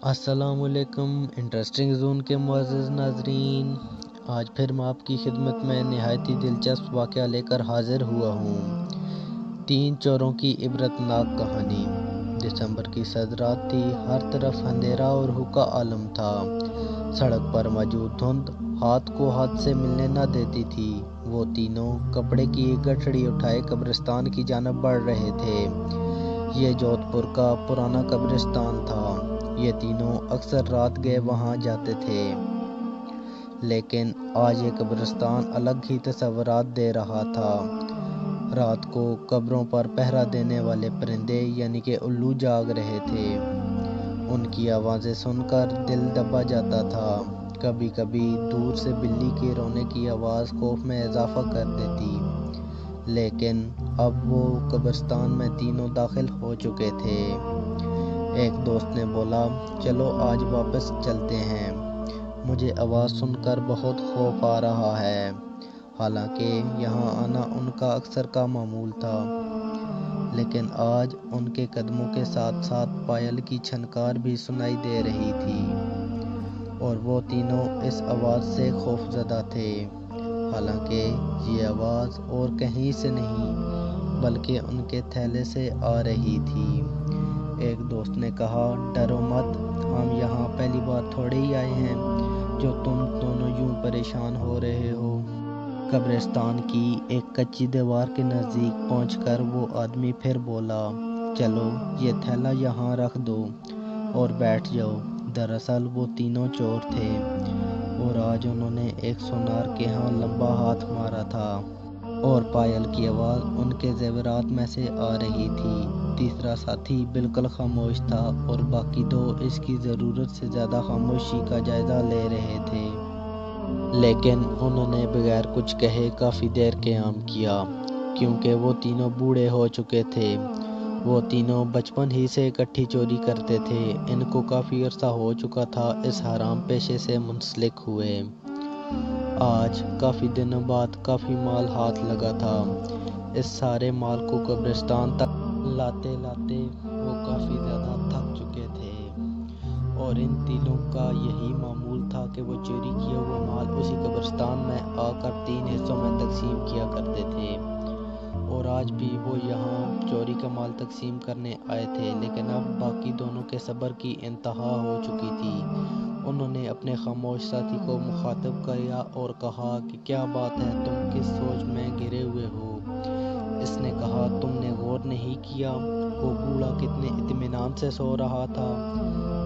السلام علیکم interesting zone کے معزز ناظرین، آج پھر میں آپ کی خدمت میں نہایت ہی دلچسپ واقعہ لے کر حاضر ہوا ہوں۔ 3 چوروں کی عبرتناک کہانی۔ دسمبر کی سرد رات تھی، ہر طرف اندھیرا اور ہوکا عالم تھا۔ سڑک پر موجود دھند ہاتھ کو ہاتھ سے ملنے نہ دیتی تھی۔ وہ تینوں کپڑے کی ایک گٹھڑی اٹھائے قبرستان کی جانب بڑھ رہے تھے۔ یہ جودھ پور کا پرانا قبرستان تھا۔ یہ تینوں اکثر رات گئے وہاں جاتے تھے، لیکن آج یہ قبرستان الگ ہی تصورات دے رہا تھا۔ رات کو قبروں پر پہرا دینے والے پرندے یعنی کہ الو جاگ رہے تھے۔ ان کی آوازیں سن کر دل دبا جاتا تھا۔ کبھی کبھی دور سے بلی کے رونے کی آواز خوف میں اضافہ کر دیتی، لیکن اب وہ قبرستان میں تینوں داخل ہو چکے تھے۔ ایک دوست نے بولا، چلو آج واپس چلتے ہیں، مجھے آواز سن کر بہت خوف آ رہا ہے۔ حالانکہ یہاں آنا ان کا اکثر کا معمول تھا، لیکن آج ان کے قدموں کے ساتھ ساتھ پائل کی چھنکار بھی سنائی دے رہی تھی، اور وہ تینوں اس آواز سے خوفزدہ تھے۔ حالانکہ یہ آواز اور کہیں سے نہیں بلکہ ان کے تھیلے سے آ رہی تھی۔ ایک دوست نے کہا، ڈرو مت، ہم یہاں پہلی بار تھوڑے ہی آئے ہیں جو تم دونوں یوں پریشان ہو رہے ہو۔ قبرستان کی ایک کچی دیوار کے نزدیک پہنچ کر وہ آدمی پھر بولا، چلو یہ تھیلا یہاں رکھ دو اور بیٹھ جاؤ۔ دراصل وہ تینوں چور تھے، اور آج انہوں نے ایک سونار کے ہاں لمبا ہاتھ مارا تھا، اور پائل کی آواز ان کے زیورات میں سے آ رہی تھی۔ تیسرا ساتھی بالکل خاموش تھا، اور باقی دو اس کی ضرورت سے زیادہ خاموشی کا جائزہ لے رہے تھے۔ لیکن انہوں نے بغیر کچھ کہے کافی دیر قیام کیا، کیونکہ وہ تینوں بوڑھے ہو چکے تھے۔ وہ تینوں بچپن ہی سے اکٹھی چوری کرتے تھے۔ ان کو کافی عرصہ ہو چکا تھا اس حرام پیشے سے منسلک ہوئے۔ آج کافی دنوں بعد کافی مال ہاتھ لگا تھا۔ اس سارے مال کو قبرستان تک لاتے لاتے وہ کافی زیادہ تھک چکے تھے، اور ان تینوں کا یہی معمول تھا کہ وہ چوری کیا ہوا مال اسی قبرستان میں آ کر 3 حصوں میں تقسیم کیا کرتے تھے۔ اور آج بھی وہ یہاں چوری کا مال تقسیم کرنے آئے تھے، لیکن اب باقی دونوں کے صبر کی انتہا ہو چکی تھی۔ انہوں نے اپنے خاموش ساتھی کو مخاطب کیا اور کہا کہ کیا بات ہے، تم کس سوچ میں گھرے ہوئے ہو؟ اس نے کہا، تم نے غور نہیں کیا وہ بوڑھا کتنے اطمینان سے سو رہا تھا؟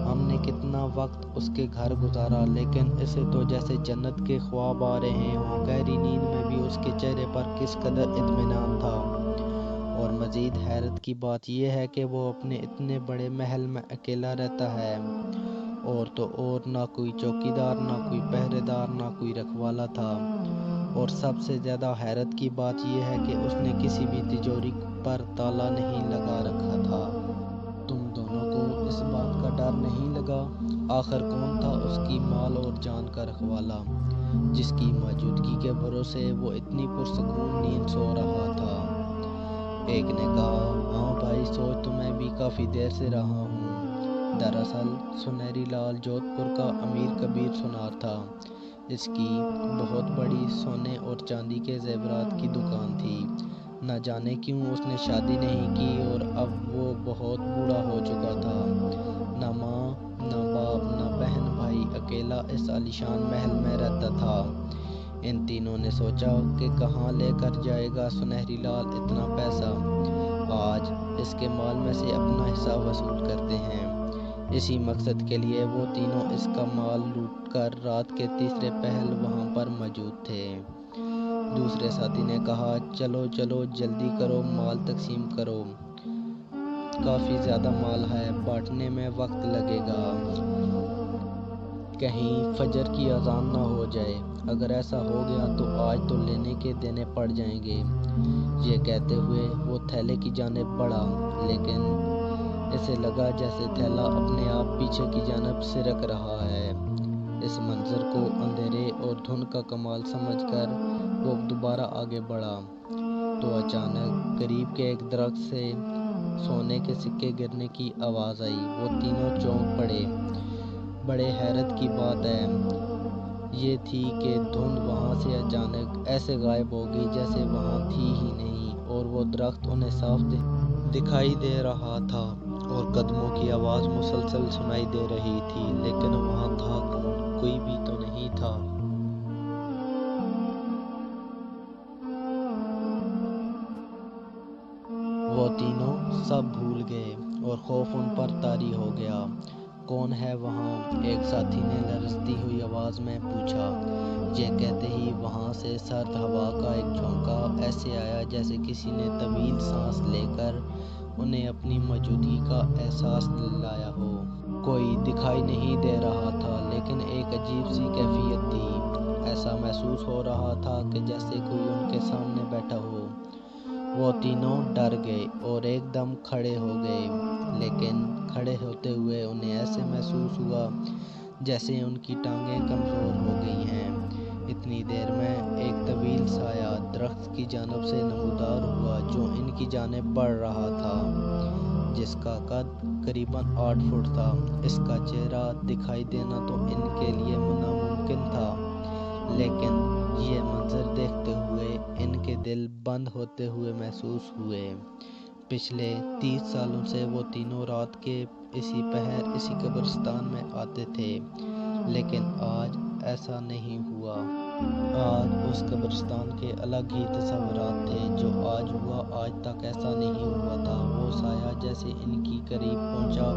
ہم نے کتنا وقت اس کے گھر گزارا، لیکن اسے تو جیسے جنت کے خواب آ رہے ہوں۔ گہری نیند میں بھی اس کے چہرے پر کس قدر اطمینان تھا، اور مزید حیرت کی بات یہ ہے کہ وہ اپنے اتنے بڑے محل میں اکیلا رہتا ہے، اور تو اور نہ کوئی چوکیدار، نہ کوئی پہرے دار، نہ کوئی رکھوالا تھا۔ اور سب سے زیادہ حیرت کی بات یہ ہے کہ اس نے کسی بھی تجوری پر تالا نہیں لگا رکھا تھا۔ تم دونوں کو اس بات کا ڈر نہیں لگا؟ آخر کون تھا اس کی مال اور جان کا رکھوالا، جس کی موجودگی کے بھروسے وہ اتنی پرسکون نیند سو رہا تھا؟ ایک نے کہا، ہاں بھائی، سوچ تو میں بھی کافی دیر سے رہا ہوں۔ دراصل سنہری لال جودھ پور کا امیر کبیر سونار تھا۔ اس کی بہت بڑی سونے اور چاندی کے زیورات کی دکان تھی۔ نہ جانے کیوں اس نے شادی نہیں کی، اور اب وہ بہت بوڑھا ہو چکا تھا۔ نہ ماں، نہ باپ، نہ بہن بھائی، اکیلا اس عالیشان محل میں رہتا تھا۔ ان تینوں نے سوچا کہ کہاں لے کر جائے گا سنہری لال اتنا پیسہ؟ آج اس کے مال میں سے اپنا حصہ وصول کرتے ہیں۔ اسی مقصد کے لیے وہ تینوں اس کا مال لوٹ کر رات کے تیسرے پہر وہاں پر موجود تھے۔ دوسرے ساتھی نے کہا، چلو چلو جلدی کرو، مال تقسیم کرو، کافی زیادہ مال ہے، بانٹنے میں وقت لگے گا، کہیں فجر کی اذان نہ ہو جائے۔ اگر ایسا ہو گیا تو آج تو لینے کے دینے پڑ جائیں گے۔ یہ کہتے ہوئے وہ تھیلے کی جانب بڑھا، لیکن اسے لگا جیسے تھیلا اپنے آپ پیچھے کی جانب سرک رہا ہے۔ اس منظر کو اندھیرے اور دھند کا کمال سمجھ کر وہ دوبارہ آگے بڑھا، تو اچانک قریب کے ایک درخت سے سونے کے سکے گرنے کی آواز آئی۔ وہ تینوں چونک پڑے۔ بڑے حیرت کی بات یہ تھی کہ دھند وہاں سے اچانک ایسے غائب ہو گئی جیسے وہاں تھی ہی نہیں، اور وہ درخت انہیں صاف دکھائی دے رہا تھا اور قدموں کی آواز مسلسل سنائی دے رہی تھی، لیکن وہاں تھا کون؟ کوئی بھی تو نہیں تھا۔ وہ تینوں سب بھول گئے اور خوف ان پر طاری ہو گیا۔ کون ہے وہاں؟ ایک ساتھی نے لرزتی ہوئی آواز میں پوچھا۔ یہ کہتے ہی وہاں سے سرد ہوا کا ایک جھونکا ایسے آیا جیسے کسی نے طویل سانس لے کر انہیں اپنی موجودگی کا احساس دلایا ہو۔ کوئی دکھائی نہیں دے رہا تھا، لیکن ایک عجیب سی کیفیت تھی۔ ایسا محسوس ہو رہا تھا کہ جیسے کوئی ان کے سامنے بیٹھا ہو۔ وہ تینوں ڈر گئے اور ایک دم کھڑے ہو گئے، لیکن کھڑے ہوتے ہوئے انہیں ایسے محسوس ہوا جیسے ان کی ٹانگیں کمزور ہو گئی ہیں۔ اتنی دیر میں ایک طویل سایہ درخت کی جانب سے نمودار ہوا جو ان کی جانب بڑھ رہا تھا، جس کا قد قریباً 8 فٹ تھا۔ اس کا چہرہ دکھائی دینا تو ان کے لیے ناممکن تھا، لیکن یہ منظر دیکھتے ہوئے ان کے دل بند ہوتے ہوئے محسوس ہوئے۔ پچھلے 30 سالوں سے وہ تینوں رات کے اسی پہر اسی قبرستان میں آتے تھے، لیکن آج ایسا نہیں ہوا۔ آج اس قبرستان کے الگ ہی تصورات تھے۔ جو آج ہوا آج تک ایسا نہیں ہوا تھا۔ وہ سایہ جیسے ان کی قریب پہنچا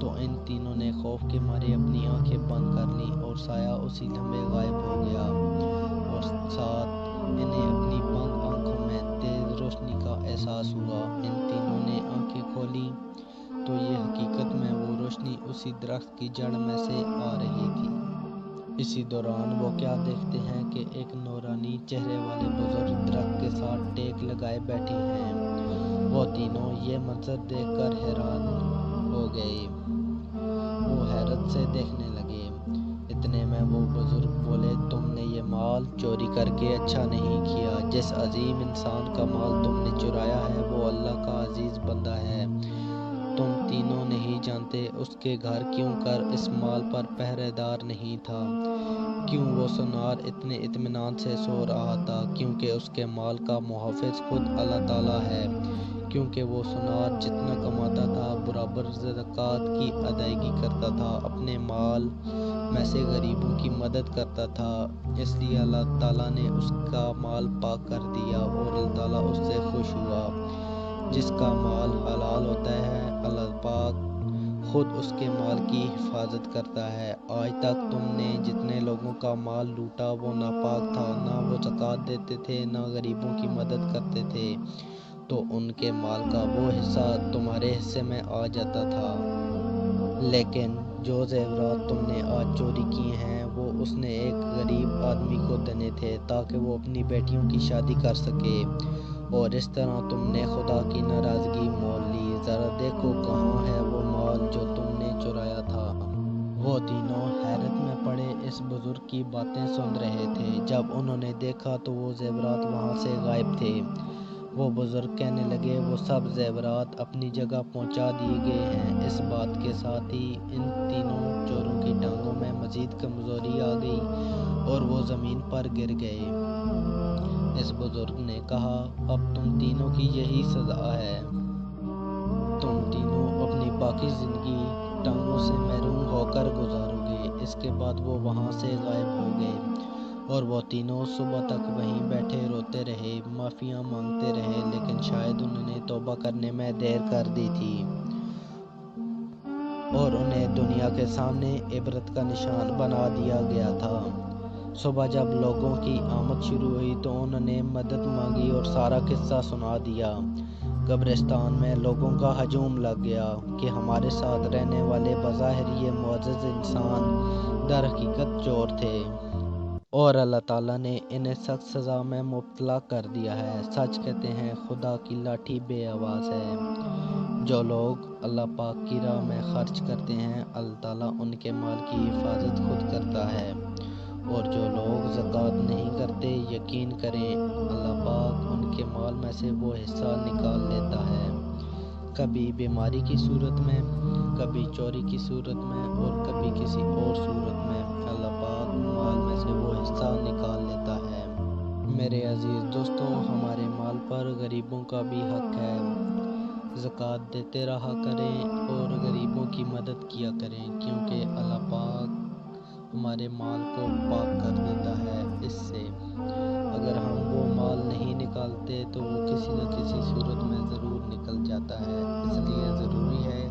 تو ان تینوں نے خوف کے مارے اپنی آنکھیں بند کر لیں اور سایہ اسی لمحے غائب ہو گیا، اور ساتھ انہیں اپنی بند آنکھوں میں تیز روشنی کا احساس ہوا۔ ان تینوں نے آنکھیں کھولیں تو یہ حقیقت میں وہ روشنی اسی درخت کی جڑ میں سے آ رہی تھی۔ اسی دوران وہ کیا دیکھتے ہیں کہ ایک نورانی چہرے والے بزرگ درخت کے ساتھ ٹیک لگائے بیٹھے ہیں۔ وہ تینوں یہ منظر دیکھ کر حیران ہو گئے۔ وہ حیرت سے دیکھنے لگے۔ اتنے میں وہ بزرگ بولے، تم نے یہ مال چوری کر کے اچھا نہیں کیا۔ جس عظیم انسان کا مال تم نے چرایا ہے وہ اللہ کا عزیز بندہ ہے۔ تم تینوں نہیں جانتے اس کے گھر کیوں کر اس مال پر پہرے دار نہیں تھا، کیوں وہ سونار اتنے اطمینان سے سو رہا تھا، کیونکہ اس کے مال کا محافظ خود اللہ تعالیٰ ہے، کیونکہ وہ سونار جتنا کماتا تھا برابر زکوٰۃ کی ادائیگی کرتا تھا، اپنے مال میں سے غریبوں کی مدد کرتا تھا، اس لیے اللہ تعالیٰ نے اس کا مال پاک کر دیا اور اللہ تعالیٰ اس سے خوش ہوا۔ جس کا مال حلال ہوتا ہے اللہ پاک خود اس کے مال کی حفاظت کرتا ہے۔ آج تک تم نے جتنے لوگوں کا مال لوٹا وہ ناپاک تھا، نہ وہ زکوٰۃ دیتے تھے نہ غریبوں کی مدد کرتے تھے، تو ان کے مال کا وہ حصہ تمہارے حصے میں آ جاتا تھا۔ لیکن جو زیورات تم نے آج چوری کیے ہیں وہ اس نے ایک غریب آدمی کو دینے تھے تاکہ وہ اپنی بیٹیوں کی شادی کر سکے، اور اس طرح تم نے خدا کی ناراضگی مول لی۔ ذرا دیکھو کہاں ہے وہ مال جو تم نے چرایا تھا۔ وہ تینوں حیرت میں پڑے اس بزرگ کی باتیں سن رہے تھے۔ جب انہوں نے دیکھا تو وہ زیورات وہاں سے غائب تھے۔ وہ بزرگ کہنے لگے، وہ سب زیورات اپنی جگہ پہنچا دیے گئے ہیں۔ اس بات کے ساتھ ہی ان تینوں چوروں کی ٹانگوں میں مزید کمزوری آ گئی اور وہ زمین پر گر گئے۔ اس بزرگ نے کہا، اب تم تینوں کی یہی سزا ہے۔ تم تینوں اپنی باقی زندگی ٹانگوں سے محروم ہو کر گزارو گے۔ اس کے بعد وہ وہاں سے غائب ہو گئے، اور وہ تینوں صبح تک وہیں بیٹھے روتے رہے، معافیاں مانگتے رہے، لیکن شاید انہوں نے توبہ کرنے میں دیر کر دی تھی اور انہیں دنیا کے سامنے عبرت کا نشان بنا دیا گیا تھا۔ صبح جب لوگوں کی آمد شروع ہوئی تو انہوں نے مدد مانگی اور سارا قصہ سنا دیا۔ قبرستان میں لوگوں کا ہجوم لگ گیا کہ ہمارے ساتھ رہنے والے بظاہر یہ معزز انسان در حقیقت چور تھے، اور اللہ تعالیٰ نے انہیں سخت سزا میں مبتلا کر دیا ہے۔ سچ کہتے ہیں خدا کی لاٹھی بے آواز ہے۔ جو لوگ اللہ پاک کی راہ میں خرچ کرتے ہیں اللہ تعالیٰ ان کے مال کی حفاظت خود کرتا ہے، اور جو لوگ زکوٰۃ نہیں کرتے یقین کریں اللہ پاک ان کے مال میں سے وہ حصہ نکال لیتا ہے۔ کبھی بیماری کی صورت میں، کبھی چوری کی صورت میں اور کبھی کسی اور صورت میں اللہ پاک مال میں سے وہ حصہ نکال لیتا ہے۔ میرے عزیز دوستوں، ہمارے مال پر غریبوں کا بھی حق ہے۔ زکوٰۃ دیتے رہا کریں اور غریبوں کی مدد کیا کریں، کیونکہ اللہ پاک ہمارے مال کو پاک کر دیتا ہے اس سے۔ اگر ہم وہ مال نہیں نکالتے تو وہ کسی نہ کسی صورت میں ضرور نکل جاتا ہے۔ اس لیے ضروری ہے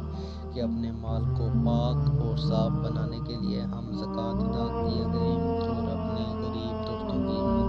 کہ اپنے مال کو پاک اور صاف بنانے کے لیے ہم زکوٰۃ ادا کیا کریں اور اپنے غریب دوستوں کی